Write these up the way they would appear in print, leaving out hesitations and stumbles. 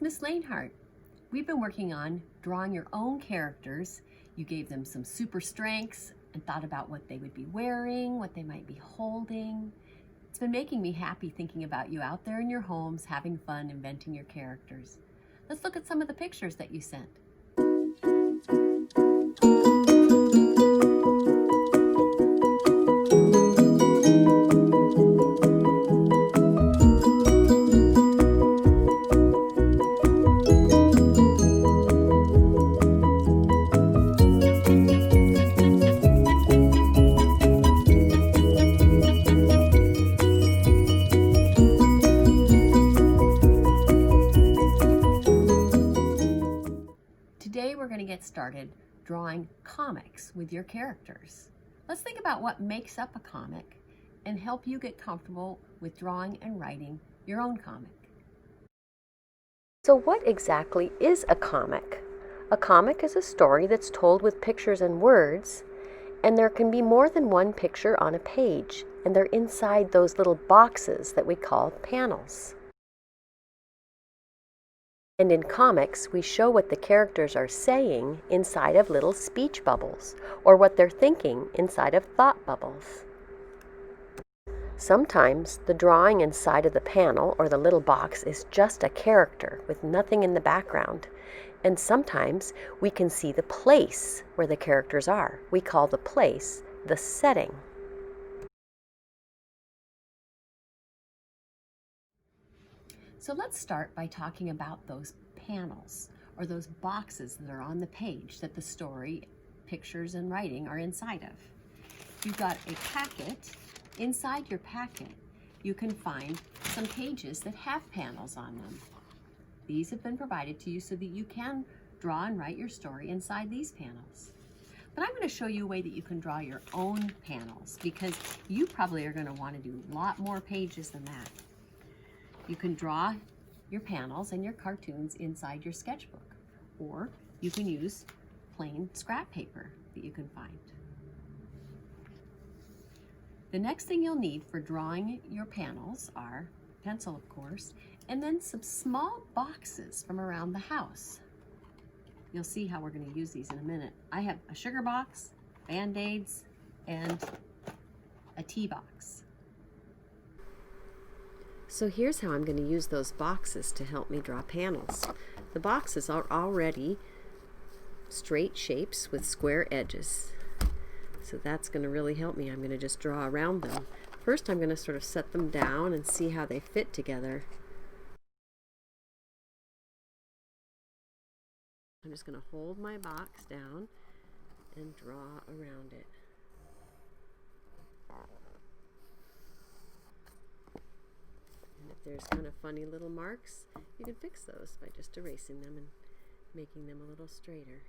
Miss Lanehart. We've been working on drawing your own characters. You gave them some super strengths and thought about what they would be wearing, what they might be holding. It's been making me happy thinking about you out there in your homes having fun inventing your characters. Let's look at some of the pictures that you sent. Today we're going to get started drawing comics with your characters. Let's think about what makes up a comic and help you get comfortable with drawing and writing your own comic. So what exactly is a comic? A comic is a story that's told with pictures and words, and there can be more than one picture on a page, and they're inside those little boxes that we call panels. And in comics, we show what the characters are saying inside of little speech bubbles, or what they're thinking inside of thought bubbles. Sometimes the drawing inside of the panel or the little box is just a character with nothing in the background. And sometimes we can see the place where the characters are. We call the place the setting. So let's start by talking about those panels or those boxes that are on the page that the story, pictures, and writing are inside of. You've got a packet. Inside your packet, you can find some pages that have panels on them. These have been provided to you so that you can draw and write your story inside these panels. But I'm going to show you a way that you can draw your own panels, because you probably are going to want to do a lot more pages than that. You can draw your panels and your cartoons inside your sketchbook, or you can use plain scrap paper that you can find. The next thing you'll need for drawing your panels are pencil, of course, and then some small boxes from around the house. You'll see how we're going to use these in a minute. I have a sugar box, Band-Aids, and a tea box. So here's how I'm going to use those boxes to help me draw panels. The boxes are already straight shapes with square edges. So that's going to really help me. I'm going to just draw around them. First, I'm going to sort of set them down and see how they fit together. I'm just going to hold my box down and draw around it. And if there's kind of funny little marks, you can fix those by just erasing them and making them a little straighter.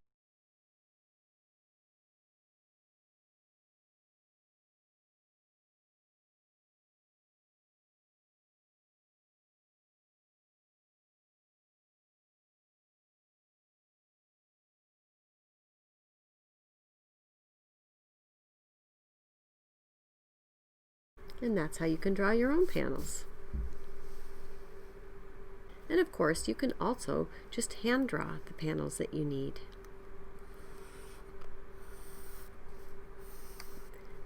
And that's how you can draw your own panels. And of course, you can also just hand draw the panels that you need.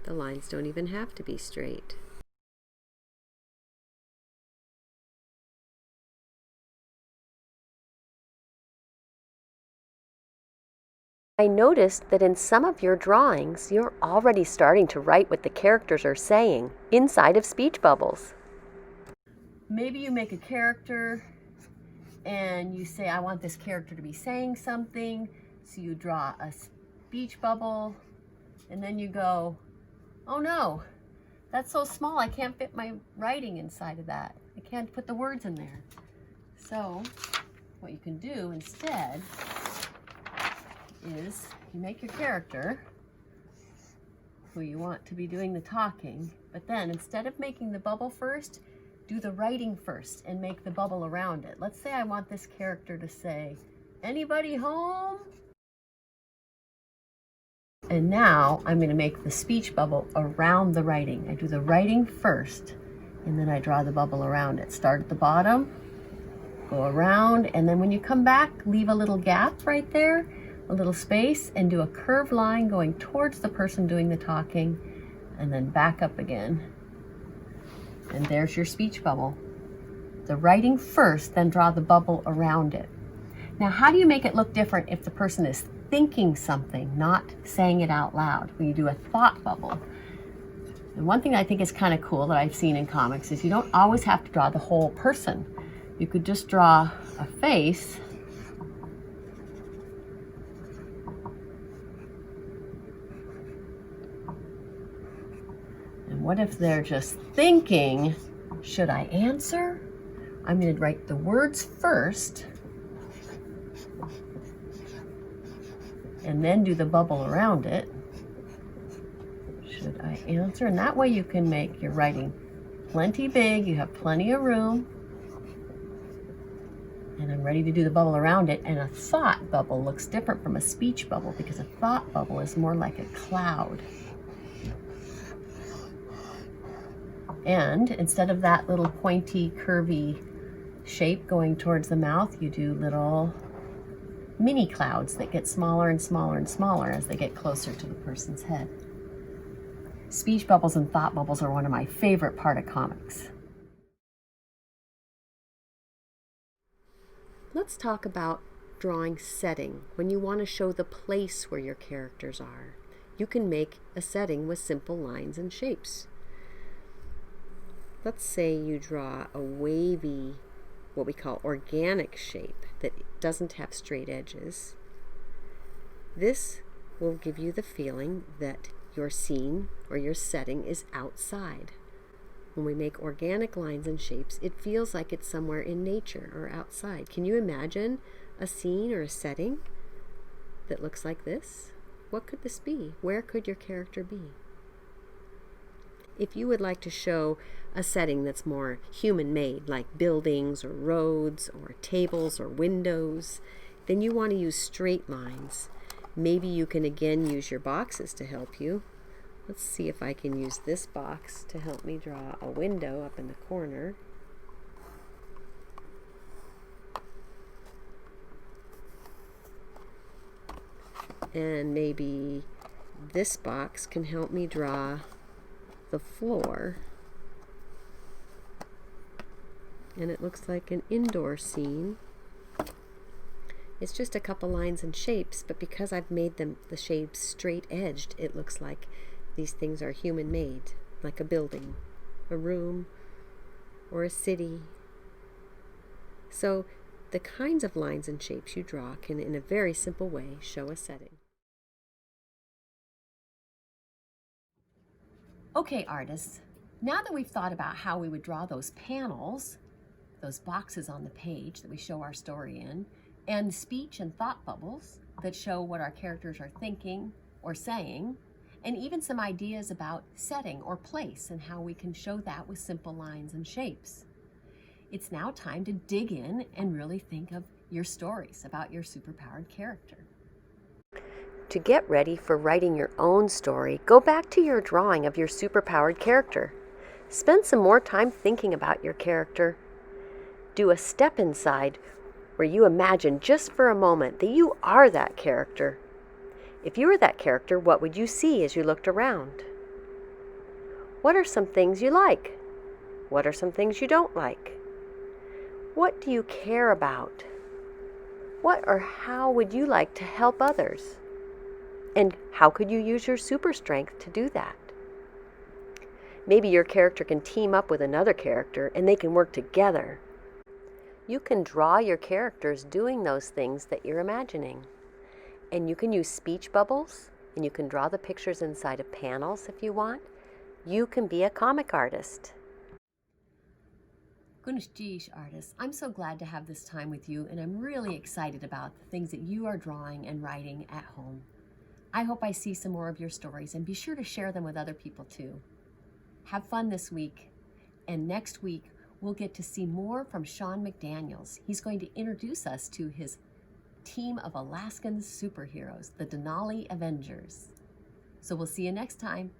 The lines don't even have to be straight. I noticed that in some of your drawings, you're already starting to write what the characters are saying inside of speech bubbles. Maybe you make a character and you say, I want this character to be saying something. So you draw a speech bubble and then you go, oh no, that's so small, I can't fit my writing inside of that. I can't put the words in there. So what you can do instead is you make your character who you want to be doing the talking, but then instead of making the bubble first, do the writing first and make the bubble around it. Let's say I want this character to say, anybody home? And now I'm going to make the speech bubble around the writing. I do the writing first, and then I draw the bubble around it. Start at the bottom, Go around, and then when you come back, leave a little gap right there, a little space, and do a curved line going towards the person doing the talking, and then back up again. And there's your speech bubble. The writing first, then draw the bubble around it. Now, how do you make it look different if the person is thinking something, not saying it out loud, when you do a thought bubble? And one thing I think is kind of cool that I've seen in comics is you don't always have to draw the whole person. You could just draw a face and what if they're just thinking, should I answer? I'm going to write the words first and then do the bubble around it. Should I answer? And that way you can make your writing plenty big, you have plenty of room. And I'm ready to do the bubble around it. And a thought bubble looks different from a speech bubble because a thought bubble is more like a cloud. And instead of that little pointy, curvy shape going towards the mouth, you do little mini clouds that get smaller and smaller and smaller as they get closer to the person's head. Speech bubbles and thought bubbles are one of my favorite part of comics. Let's talk about drawing setting. When you want to show the place where your characters are, you can make a setting with simple lines and shapes. Let's say you draw a wavy, what we call organic shape that doesn't have straight edges. This will give you the feeling that your scene or your setting is outside. When we make organic lines and shapes, it feels like it's somewhere in nature or outside. Can you imagine a scene or a setting that looks like this? What could this be? Where could your character be? If you would like to show a setting that's more human-made, like buildings or roads or tables or windows, then you want to use straight lines. Maybe you can again use your boxes to help you. Let's see if I can use this box to help me draw a window up in the corner. And maybe this box can help me draw the floor. And it looks like an indoor scene. It's just a couple lines and shapes, but because I've made the shapes straight edged, it looks like these things are human made, like a building, a room, or a city. So the kinds of lines and shapes you draw can, in a very simple way, show a setting. Okay, artists, now that we've thought about how we would draw those panels, those boxes on the page that we show our story in, and speech and thought bubbles that show what our characters are thinking or saying, and even some ideas about setting or place and how we can show that with simple lines and shapes. It's now time to dig in and really think of your stories about your superpowered character. To get ready for writing your own story, go back to your drawing of your superpowered character. Spend some more time thinking about your character. Do a step inside where you imagine just for a moment that you are that character. If you were that character, what would you see as you looked around? What are some things you like? What are some things you don't like? What do you care about? What or how would you like to help others? And how could you use your super strength to do that? Maybe your character can team up with another character and they can work together. You can draw your characters doing those things that you're imagining. And you can use speech bubbles, and you can draw the pictures inside of panels if you want. You can be a comic artist. Goodness geez, artists, I'm so glad to have this time with you, and I'm really excited about the things that you are drawing and writing at home. I hope I see some more of your stories, and be sure to share them with other people too. Have fun this week, and next week we'll get to see more from Sean McDaniels. He's going to introduce us to his team of Alaskan superheroes, the Denali Avengers. So we'll see you next time.